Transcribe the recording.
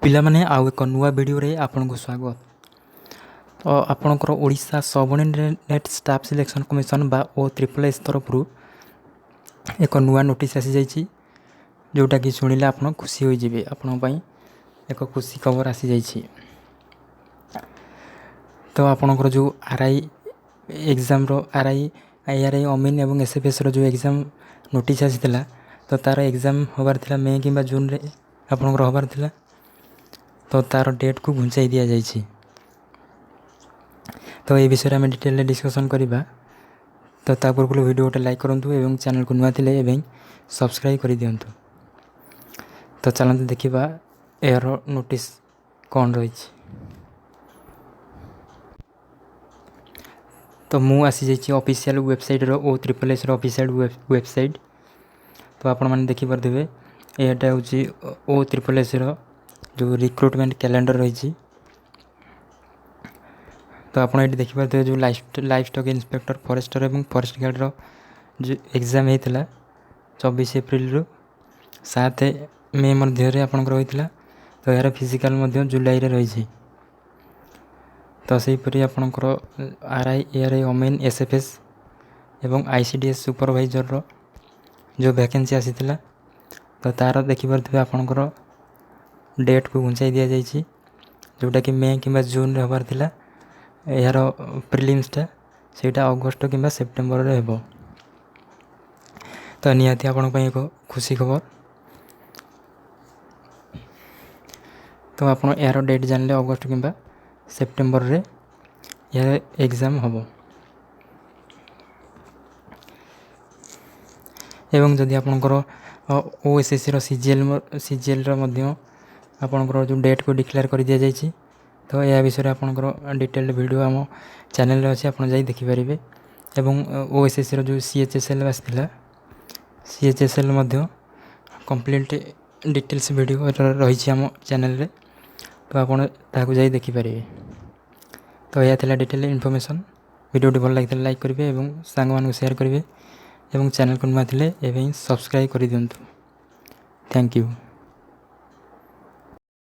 ପିଲାମାନେ ଆଉ ଏକ ନୂଆ ଭିଡ଼ିଓରେ ଆପଣଙ୍କୁ ସ୍ୱାଗତ। ତ ଆପଣଙ୍କର ଓଡ଼ିଶା ସବଅର୍ଡ଼ିନେଟ୍ ଷ୍ଟାଫ୍ ସିଲେକ୍ସନ୍ କମିଶନ୍ ବା OSSS ତରଫରୁ ଏକ ନୂଆ ନୋଟିସ୍ ଆସିଯାଇଛି, ଯେଉଁଟାକି ଶୁଣିଲେ ଆପଣ ଖୁସି ହୋଇଯିବେ। ଆପଣଙ୍କ ପାଇଁ ଏକ ଖୁସି ଖବର ଆସିଯାଇଛି। ତ ଆପଣଙ୍କର ଯେଉଁ RI ଏକ୍ଜାମ୍ର IRI ଅମିନ୍ ଏବଂ SFSର ଯେଉଁ ଏକ୍ଜାମ୍ ନୋଟିସ୍ ଆସିଥିଲା, ତ ତା'ର ଏକ୍ଜାମ୍ ହେବାର ଥିଲା ମେ କିମ୍ବା ଜୁନ୍ରେ ଆପଣଙ୍କର ହେବାର ଥିଲା। ତ ତା'ର ଡେଟ୍କୁ ଘୁଞ୍ଚାଇ ଦିଆଯାଇଛି। ତ ଏ ବିଷୟରେ ଆମେ ଡିଟେଲରେ ଡିସ୍କସନ୍ କରିବା। ତ ତା ପୂର୍ବରୁ ଭିଡ଼ିଓଟେ ଲାଇକ୍ କରନ୍ତୁ ଏବଂ ଚ୍ୟାନେଲକୁ ନୂଆ ଥିଲେ ଏବଂ ସବସ୍କ୍ରାଇବ୍ କରିଦିଅନ୍ତୁ। ତ ଚାଲନ୍ତୁ ଦେଖିବା ଏହାର ନୋଟିସ୍ କ'ଣ ରହିଛି। ତ ମୁଁ ଆସିଯାଇଛି ଅଫିସିଆଲ୍ ୱେବସାଇଟ୍ର OSSSର ଅଫିସିଆଲ୍ ୱେବସାଇଟ୍। ତ ଆପଣମାନେ ଦେଖିପାରୁଥିବେ, ଏଇଟା ହେଉଛି OSSSର ଯେଉଁ ରିକ୍ରୁଟମେଣ୍ଟ କ୍ୟାଲେଣ୍ଡର ରହିଛି। ତ ଆପଣ ଏଠି ଦେଖିପାରୁଥିବେ ଯେଉଁ ଲାଇଫ୍ ଷ୍ଟକ୍ ଇନ୍ସପେକ୍ଟର ଫରେଷ୍ଟର ଏବଂ ଫରେଷ୍ଟ ଗାର୍ଡ଼ର ଯେଉଁ ଏକ୍ଜାମ୍ ହେଇଥିଲା 24 ଏପ୍ରିଲରୁ 7 ମେ ମଧ୍ୟରେ ଆପଣଙ୍କର ହୋଇଥିଲା। ତ ଏହାର ଫିଜିକାଲ୍ ମଧ୍ୟ ଜୁଲାଇରେ ରହିଛି। ତ ସେହିପରି ଆପଣଙ୍କର RI ARI ଅମିନ୍ SFS ଏବଂ ICDS ସୁପରଭାଇଜରର ଯେଉଁ ଭ୍ୟାକେନ୍ସି ଆସିଥିଲା, ତ ତା'ର ଦେଖିପାରୁଥିବେ ଆପଣଙ୍କର ଡେଟ୍କୁ ଘୁଞ୍ଚାଇ ଦିଆଯାଇଛି, ଯେଉଁଟାକି ମେ କିମ୍ବା ଜୁନ୍ରେ ହେବାର ଥିଲା। ଏହାର ପ୍ରିଲିମ୍ସଟା ସେଇଟା ଅଗଷ୍ଟ କିମ୍ବା ସେପ୍ଟେମ୍ବରରେ ହେବ। ତ ନିହାତି ଆପଣଙ୍କ ପାଇଁ ଏକ ଖୁସି ଖବର। ତ ଆପଣ ଏହାର ଡେଟ୍ ଜାଣିଲେ ଅଗଷ୍ଟ କିମ୍ବା ସେପ୍ଟେମ୍ବରରେ ଏହା ଏକ୍ଜାମ୍ ହେବ। ଏବଂ ଯଦି ଆପଣଙ୍କର OSSSର CGLର ମଧ୍ୟ ଆପଣଙ୍କର ଯେଉଁ ଡେଟ୍କୁ ଡିକ୍ଲେୟାର କରିଦିଆଯାଇଛି। ତ ଏହା ବିଷୟରେ ଆପଣଙ୍କର ଡିଟେଲ୍ଡ ଭିଡ଼ିଓ ଆମ ଚ୍ୟାନେଲରେ ଅଛି, ଆପଣ ଯାଇ ଦେଖିପାରିବେ। ଏବଂ OSSSର ଯେଉଁ CHSL ଆସିଥିଲା, CHSL ମଧ୍ୟ କମ୍ପ୍ଲିଟ୍ ଡିଟେଲ୍ସ ଭିଡ଼ିଓ ରହିଛି ଆମ ଚ୍ୟାନେଲରେ, ତ ଆପଣ ତାହାକୁ ଯାଇ ଦେଖିପାରିବେ। ତ ଏହା ଥିଲା ଡିଟେଲ୍ ଇନଫର୍ମେସନ୍। ଭିଡ଼ିଓଟି ଭଲ ଲାଗିଥିଲେ ଲାଇକ୍ କରିବେ ଏବଂ ସାଙ୍ଗମାନଙ୍କୁ ସେୟାର କରିବେ ଏବଂ ଚ୍ୟାନେଲକୁ ନୂଆ ଥିଲେ ଏବେ ହିଁ ସବସ୍କ୍ରାଇବ୍ କରିଦିଅନ୍ତୁ। Thank you.